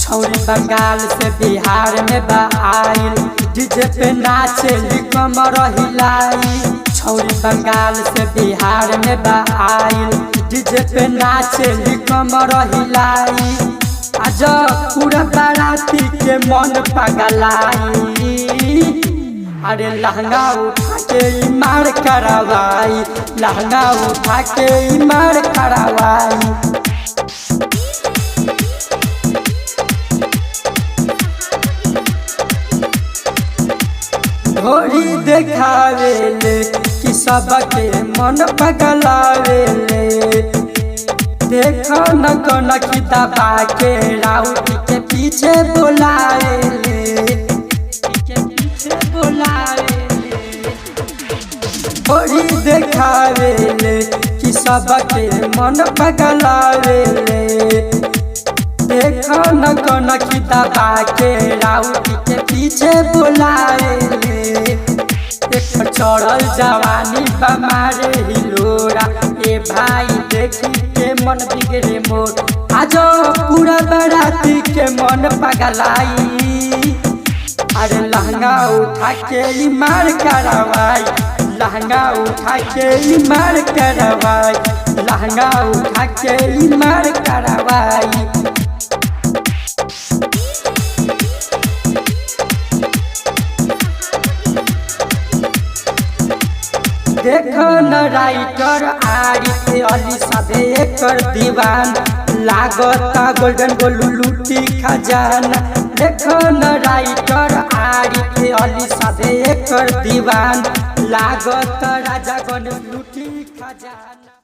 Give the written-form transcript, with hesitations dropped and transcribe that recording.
छौरी बंगाल से बिहार में आइल, डीजे पे नाचे कमर हिलाई। छौरी बंगाल से बिहार में आइल, डीजे पे नाचे कमर हिलाई। आज पूरा बाराती के मन पगलाई, अरे लहंगा उठा के मार करवाई, लहंगा उठा के मार करवाई। ढोरी देखावेले कि सबके मन पगलावेले। देखो न कोन की दबा के राउटी के पीछे बोलावेले, ढोरी देखावेले कि सबके मन पगलावेले। देखो न कोन की दबा के राउटी के पीछे बोलावेले। एक चढ़ल जवानी बमारे हिलोरा, ए भाई देखी के मन बिगड़े मोर। आज पूरा बाराती के मन पगलाई, अरे लहंगा उठा के मार करवाई, लहंगा उठा के मार करवाई, लहंगा उठा के मार करवाई। देखो न राइटर आरिफ अली सबे एकर दीवान, लागता गोल्डन गोलू लूटी खजाना। देखो न राइटर आरिफ अली सबे एकर दीवान, लागता राजा गण लूटी खजाना।